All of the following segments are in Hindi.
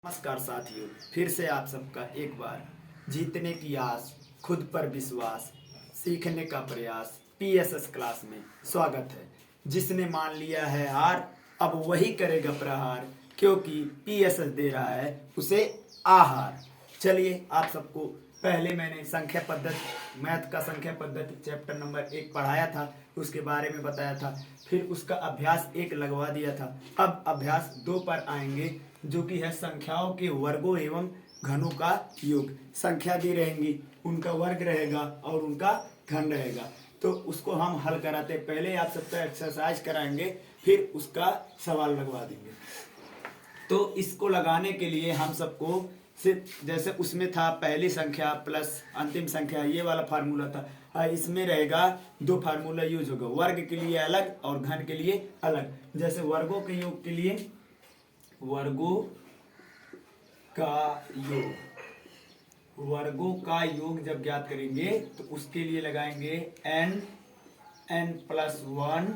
नमस्कार साथियों, फिर से आप सबका एक बार जीतने की आस, खुद पर विश्वास, सीखने का प्रयास पीएसएस क्लास में स्वागत है। जिसने मान लिया है हार, अब वही करेगा प्रहार, क्योंकि पीएसएस दे रहा है उसे आहार। चलिए, आप सबको पहले मैंने संख्या पद्धति, मैथ का संख्या पद्धति चैप्टर नंबर 1 पढ़ाया था, उसके बारे में बताया था। फिर उसका अभ्यास 1 लगवा दिया था। अब अभ्यास 2 पर आएंगे, जो कि है संख्याओं के वर्गों एवं घनों का योग। संख्या दी रहेंगी, उनका वर्ग रहेगा और उनका घन रहेगा, तो उसको हम हल कराते। पहले आप सबका एक्सरसाइज कराएंगे, फिर उसका सवाल लगवा देंगे। तो इसको लगाने के लिए हम सबको सिर्फ जैसे उसमें था पहली संख्या प्लस अंतिम संख्या, ये वाला फार्मूला था। इसमें रहेगा 2 फार्मूला यूज होगा, वर्ग के लिए अलग और घन के लिए अलग। जैसे वर्गों के योग के लिए वर्गों का योग जब ज्ञात करेंगे तो उसके लिए लगाएंगे n प्लस 1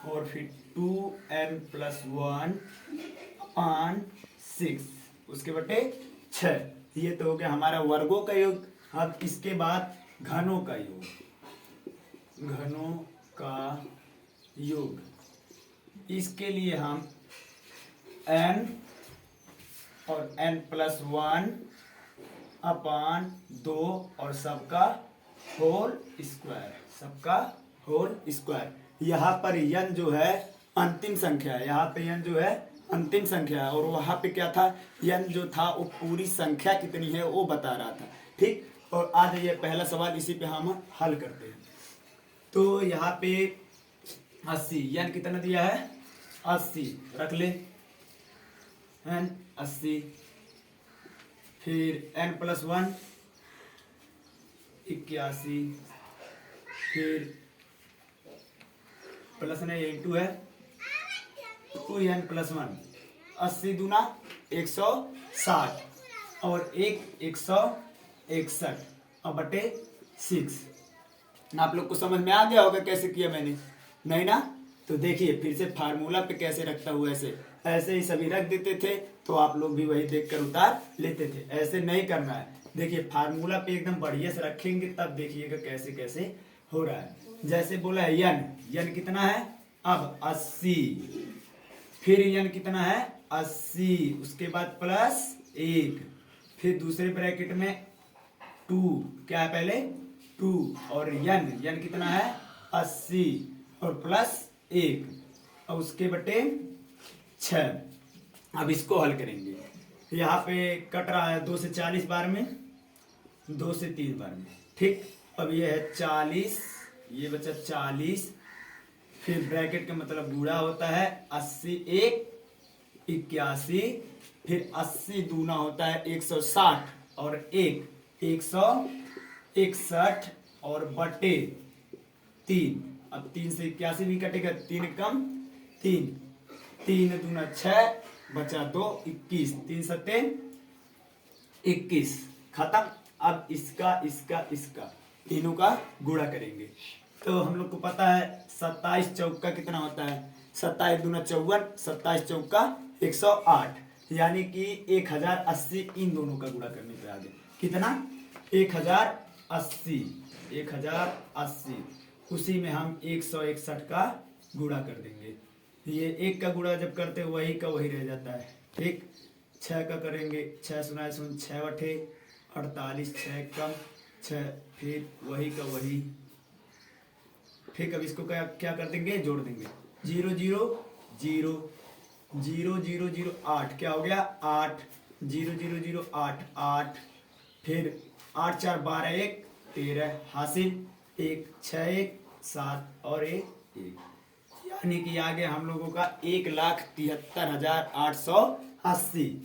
और फिर 2n+1 अपान 6 उसके बटे 6। ये तो हो गया हमारा वर्गों का योग। अब इसके बाद घनों का योग, इसके लिए हम n और n+1 अपान 2 और सबका होल स्क्वायर। यहाँ पर n जो है अंतिम संख्या है, यहाँ पे n जो है अंतिम संख्या है, और वहाँ पे क्या था, n जो था वो पूरी संख्या कितनी है वो बता रहा था। ठीक, और आज ये पहला सवाल, इसी पे हम हल करते हैं। तो यहाँ पे 80, n कितना दिया है 80, रख ले n 80, फिर n+1 81, फिर प्लस नहीं इंटू है 2n+1, 80 दूना 160 और 161 और बटे 6। आप लोग को समझ में आ गया होगा कैसे किया मैंने, नहीं ना? तो देखिए फिर से फार्मूला पे कैसे रखता हूँ, ऐसे ही सभी रख देते थे, तो आप लोग भी वही देखकर उतार लेते थे। ऐसे नहीं करना है। देखिए फार्मूला पे एकदम बढ़िया से रखेंगे, तब देखिएगा कैसे कैसे हो रहा है। जैसे बोला है n कितना है अब 80, फिर n कितना है 80, उसके बाद प्लस 1, फिर दूसरे ब्रैकेट में 2, क्या है पहले 2, और n कितना है 80 और प्लस 1 और उसके बटे 6। अब इसको हल करेंगे। यहाँ पे कट रहा है 2 से 40 बार में, 2 से 3 बार में। ठीक, अब ये है 40, ये बचा 40, फिर ब्रैकेट का मतलब बूढ़ा होता है 80 1 81, फिर 80 दूना होता है 160 और 161 और बटे 3। अब 3 से 81 भी कटेगा, 3 कम 3, 3 दूना 6 बचा 2 21, 3 सत्ते 21, खत्म। अब इसका तीनों का गुणा करेंगे। तो हम लोग को पता है 27 चौका कितना होता है, 27 दूना 54, 27 चौका 108, यानी कि 1080। इन दोनों का गुणा करने पे आ गया कितना 1080। उसी में हम 161 का गुणा कर देंगे। ये 1 का गुणा जब करते हैं वही का वही रह जाता है। ठीक, 6 का करेंगे, 6 सुना 6 बटे 48, 6 कम 6, फिर वही का वही। ठीक, अब इसको क्या कर देंगे, जोड़ देंगे। 0 0 0 0 0 0 8, क्या हो गया 8, 0 0 0 8 8, फिर 8 4 12 1 13 हासिल, 1 6 1 7 और 1 यानी कि आ गया हम लोगों का 1,73,880।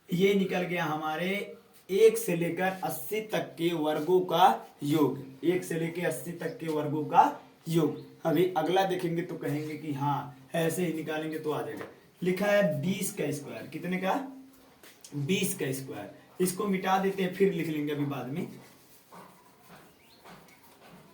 ये निकल गया हमारे 1 से लेकर 80 तक के वर्गों का योग, 1 से लेकर 80 तक के वर्गों का योग। अभी अगला देखेंगे तो कहेंगे कि हाँ ऐसे ही निकालेंगे तो आ जाएगा। लिखा है 20 का स्क्वायर, कितने का 20 का स्क्वायर। इसको मिटा देते हैं, फिर लिख लेंगे अभी बाद में।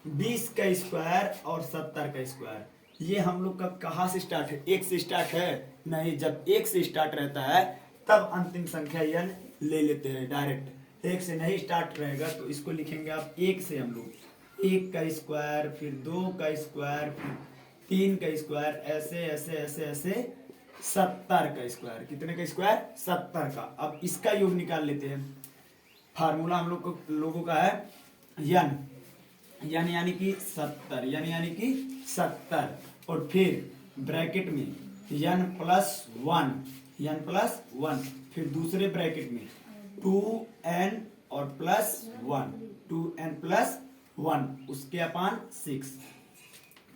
20 का स्क्वायर और 70 का स्क्वायर, ये हम लोग का कहाँ से स्टार्ट है, 1 से स्टार्ट है? नहीं, जब 1 से स्टार्ट रहता है तब अंतिम संख्या n ले लेते हैं डायरेक्ट। एक से नहीं स्टार्ट रहेगा तो इसको लिखेंगे आप एक से हम लोग, एक का स्क्वायर, फिर दो का स्क्वायर, फिर तीन का स्क्वायर, ऐसे ऐसे ऐसे ऐसे 70 का स्क्वायर। कितने का स्क्वायर? 70 का। अब इसका योग निकाल लेते हैं। फार्मूला हम लोगों का है यन यानी कि 70, यानी कि 70, और फिर ब्रैकेट में n+1, फिर दूसरे ब्रैकेट में 2n और +1, 2n+1 उसके अपान 6।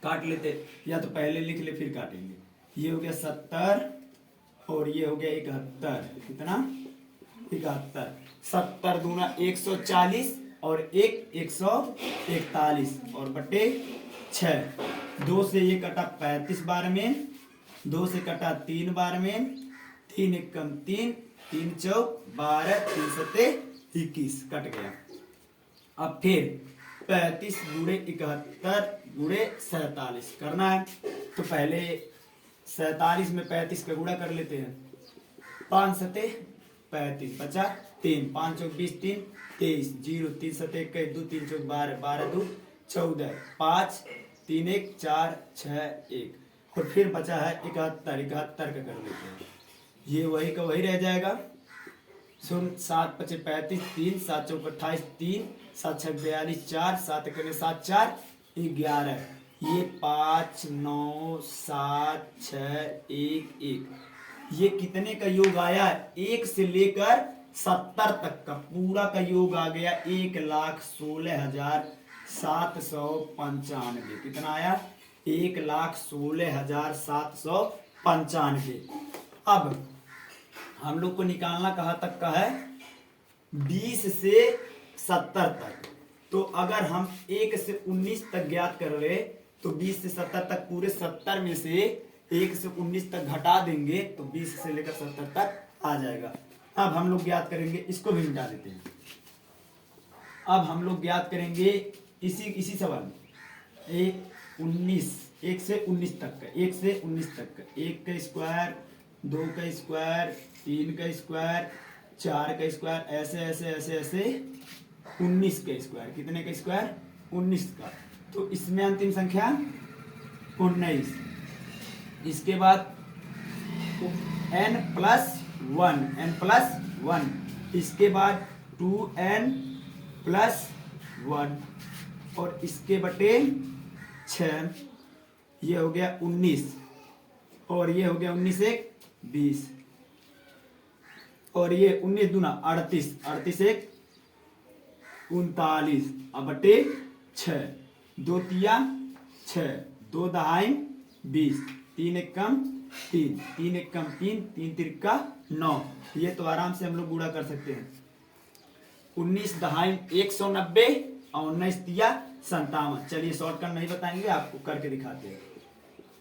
काट लेते, या तो पहले लिख ले फिर काटेंगे। ये हो गया 70 और ये हो गया 71। कितना? 71। 70 दूना 140 और 141 और बटे 6। 2 से ये कटा 35 बार में, 2 से कटा 3 बार में, 3 एकम 3, 3 चौक 12, 3 सते 21, कट गया। अब फिर 35 गुणे 71 गुणे 47 करना है। तो पहले 47 में 35 का गुणा कर लेते हैं। 5 सते 35 बचा 3, 5 चौक 20, 3 23, 0 3 सते 21, 2 3 चौक 12, 12 2 14, 5 3 1 4 6 1, और फिर बचा है 71 का कर लेते हैं। ये वही का वही रह जाएगा। सुन 7 5 35, 3 7 चौक 28, 3 7 6 42, 4 7 1 7 4 11। ये 5 9 7 6 1 1। ये कितने का योग आया? 1 से लेकर 70 तक का पूरा का योग आ गया 1,16,795। कितना आया? 1,16,795। अब हम लोग को निकालना कहाँ तक का है? 20 से 70 तक। तो अगर हम 1 से 19 तक ज्ञात कर ले तो 20 से 70 तक, पूरे 70 में से 1 से 19 तक घटा देंगे तो 20 से लेकर 70 तक आ जाएगा। अब हम लोग ज्ञात करेंगे, इसको भी मिटा देते हैं। अब हम लोग ज्ञात करेंगे इसी सवाल में 1 से 19 तक का, 1 से 19 तक का, 1 का स्क्वायर, 2 का स्क्वायर, 3 का स्क्वायर, 4 का स्क्वायर, ऐसे ऐसे ऐसे ऐसे 19 का स्क्वायर। कितने का स्क्वायर? 19 का। तो इसमें अंतिम संख्या 19। इसके बाद n+1, इसके बाद 2n+1 और इसके बटे 6। ये हो गया 19 और ये हो गया 19 1 20 और ये 19 दूना 38, 38 1 39 अब बटे 6। 2 तिया 6, 2 दहाई 20, 3 एकम 3, 3 एकम 3, 3 तिरका 9। ये तो आराम से हम लोग गुणा कर सकते हैं। 19 दहाई 190 और 19 तिया 57। चलिए शॉर्टकट नहीं बताएंगे, आपको करके दिखाते हैं।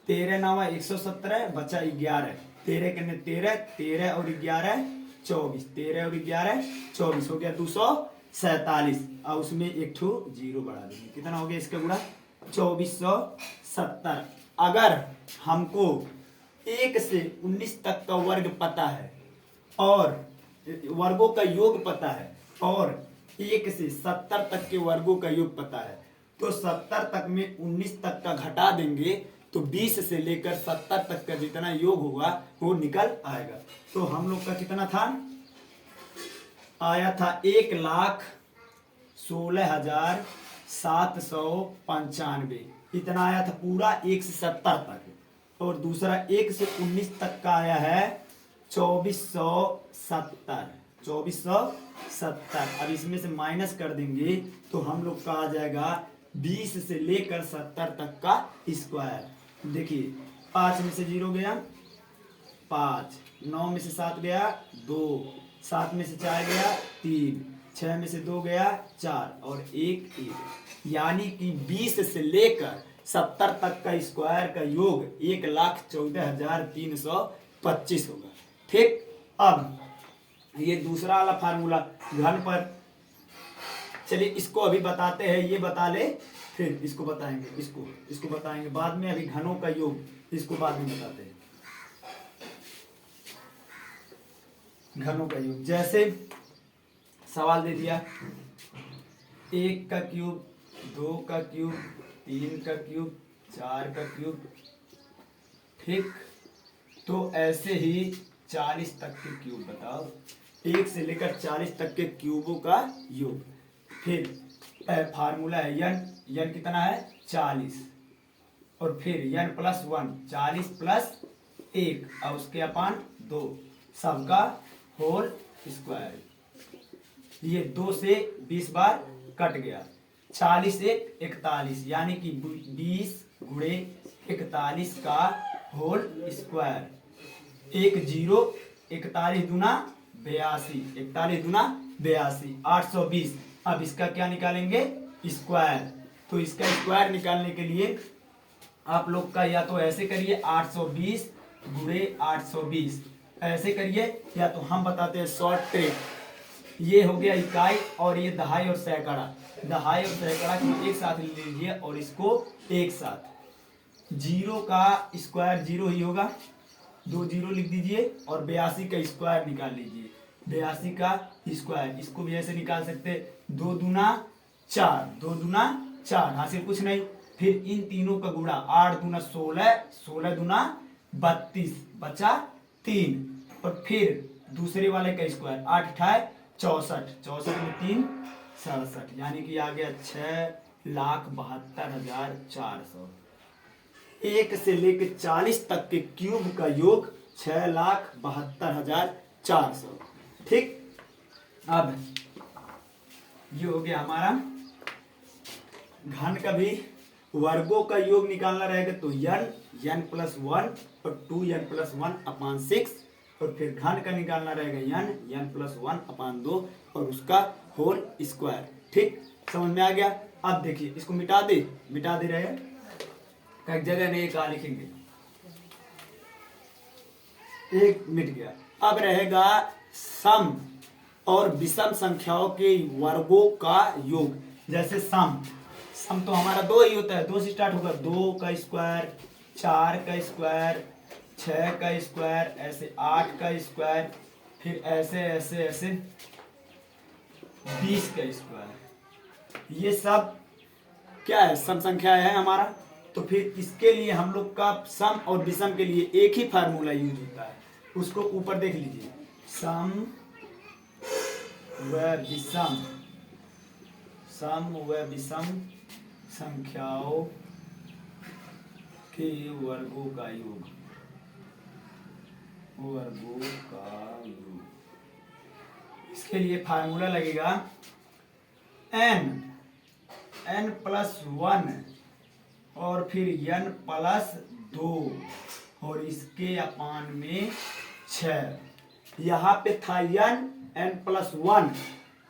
13 9 117 बचा 11, 13 के 13, 13 और 11 24, 13 और 11 24 हो गया 247। और उसमें एक ठो जीरो बढ़ा देंगे। कितना हो गया इसका गुणा? 2470। अगर हमको 1 से 19 तक का वर्ग पता है और वर्गों का योग पता है और 1 से 70 तक के वर्गों का योग पता है, तो 70 तक में 19 तक का घटा देंगे तो 20 से लेकर 70 तक का जितना योग होगा वो निकल आएगा। तो हम लोग का कितना था? आया था 1,16,795। इतना आया था पूरा 1 से 70 तक। और दूसरा 1 से 19 तक का आया है 2470। 2470। अब इसमें से माइनस कर देंगे तो हम लोग का आ जाएगा 20 से लेकर 70 तक का स्क्वायर। देखिए 5 में से 0 गया 5, 9 में से 7 गया 2, 7 में से 4 गया 3, 6 में से 2 गया 4 और 1 1। यानी कि 20 से लेकर 70 तक का स्क्वायर का योग 1,14,325 होगा। ठीक। अब ये दूसरा वाला फार्मूला घन पर, चलिए इसको अभी बताते हैं। ये बता ले फिर इसको बताएंगे, इसको बताएंगे बाद में। अभी घनों का योग इसको बाद में बताते हैं। घनों का योग। जैसे सवाल दे दिया 1 का क्यूब, 2 का क्यूब, 3 का क्यूब, 4 का क्यूब, ठीक। तो ऐसे ही 40 तक के क्यूब बताओ, 1 से लेकर 40 तक के क्यूबों का योग। फिर फार्मूला है यन कितना है 40, और फिर n + 1 40 + 1 और उसके अपान 2 सबका होल स्क्वायर। ये 2 से 20 बार कट गया, 40 1 41 यानी कि 20 गुणे 41 का होल स्क्वायर। 1 0 41 दूना 82, 41 दूना 82 820। अब इसका क्या निकालेंगे स्क्वायर। तो इसका स्क्वायर निकालने के लिए आप लोग का या तो ऐसे करिए 820 गुणे 820 ऐसे करिए, या तो हम बताते हैं शॉर्ट ट्रिक। ये हो गया इकाई और ये दहाई और सैकड़ा। दहाई और सैकड़ा को एक साथ ले लीजिए और इसको एक साथ। 0 का स्क्वायर 0 ही होगा, 2 0 लिख दीजिए और 82 का स्क्वायर निकाल लीजिए। 82 का स्क्वायर इसको भी ऐसे निकाल सकते, 2 दूना 4, 2 दूना 4 हासिल कुछ नहीं। फिर इन तीनों का गुणा 8 दूना 16, 16 दूना 32 बचा 3, और फिर दूसरे वाले का स्क्वायर 8 × 64, 64 में 3 67 यानी कि आ गया 6,72,400। 1 से लेकर 40 तक के क्यूब का योग 6,72,400, ठीक। अब ये हो गया हमारा घन का भी वर्गों का योग निकालना रहेगा, तो n + 1 और 2n + 1/6, और फिर घन का निकालना रहेगा n + 1/2 और उसका होल स्क्वायर, ठीक। समझ में आ गया। अब देखिए इसको मिटा दे रहे हैं, एक जगह नहीं कहा लिखेंगे, एक मिट गया। अब रहेगा सम और विषम संख्याओं के वर्गों का योग। जैसे सम तो हमारा 2 ही होता है, 2 से स्टार्ट होगा, 2 का स्क्वायर, 4 का स्क्वायर, 6 का स्क्वायर, ऐसे 8 का स्क्वायर, फिर ऐसे ऐसे ऐसे 20 का स्क्वायर। ये सब क्या है सम संख्या है हमारा। तो फिर इसके लिए हम लोग का सम और विषम के लिए एक ही फार्मूला यूज होता है, उसको ऊपर देख लीजिए। सम व विषम संख्याओं के वर्गों का योग, इसके लिए फार्मूला लगेगा n + 1 और फिर n + 2 और इसके अपान में 6। यहाँ पे था n + 1,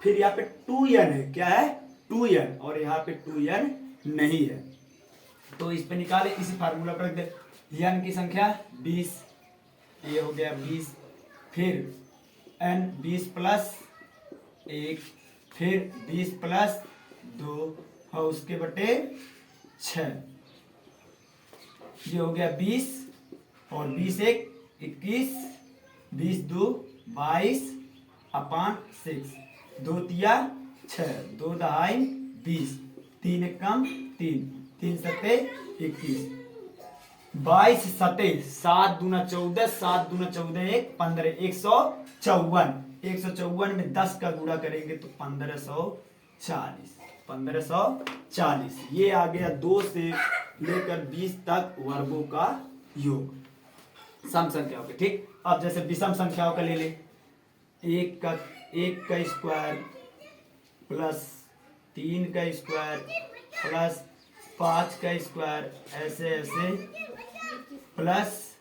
फिर यहाँ पे 2n है, क्या है 2n, और यहाँ पे 2n नहीं है, तो इस पे निकाले, इसी फार्मूला पर रख दे। n की संख्या 20, ये हो गया 20, फिर n 20 + 1, फिर 20 + 2 और उसके बटे 6, ये हो गया 20 और 20 1 21, 20 2 22/6, 2 तिया 6, 2 दहाई 20, 3 कम 3, 3 सत्ते 21, 22 सत्ते 7 दूना 14, 7 दूना 14 1 15, 154, 154 में 10 का गुणा करेंगे तो 1540। ये आ गया 2 से लेकर 20 तक वर्गों का योग सम संख्याओं के, ठीक। अब जैसे विषम संख्याओं का ले ले, 1 का स्क्वायर प्लस 3 का स्क्वायर प्लस 5 का स्क्वायर, ऐसे ऐसे प्लस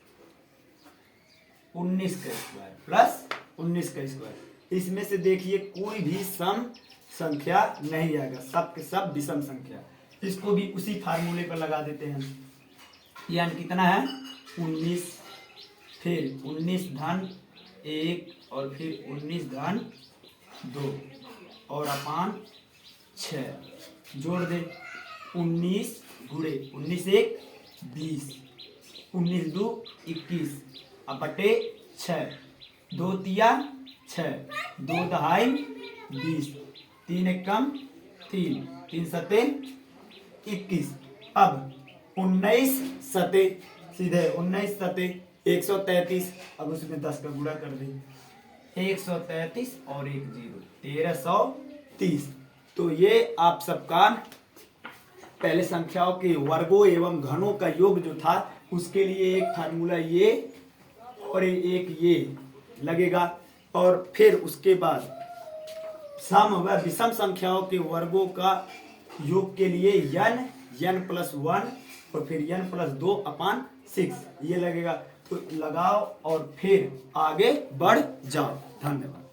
19 का स्क्वायर। इसमें से देखिए कोई भी सम संख्या नहीं आएगा, सब के सब विषम संख्या। इसको भी उसी फार्मूले पर लगा देते हैं। यानी कितना है 19, फिर 19 धन 1 और फिर 19 धन 2 और अपान 6, जोड़ दे 19 गुणे 19 1 20, 19 2 21 अब बटे 6, 2 तिया 6, 2 दहाई 20, 3 एकम 3, 3 सते 21। अब 19 सते सीधे 19 सते 133। अब उसमें 10 का गुणा कर दें, 133 और 1 0, 1330। तो ये आप सबका पहले संख्याओं के वर्गों एवं घनों का योग जो था उसके लिए एक फार्मूला ये और एक ये लगेगा। और फिर उसके बाद सम व विषम संख्याओं के वर्गों का योग के लिए n+1 और फिर n+2/6 ये लगेगा। तो लगाओ और फिर आगे बढ़ जाओ। धन्यवाद।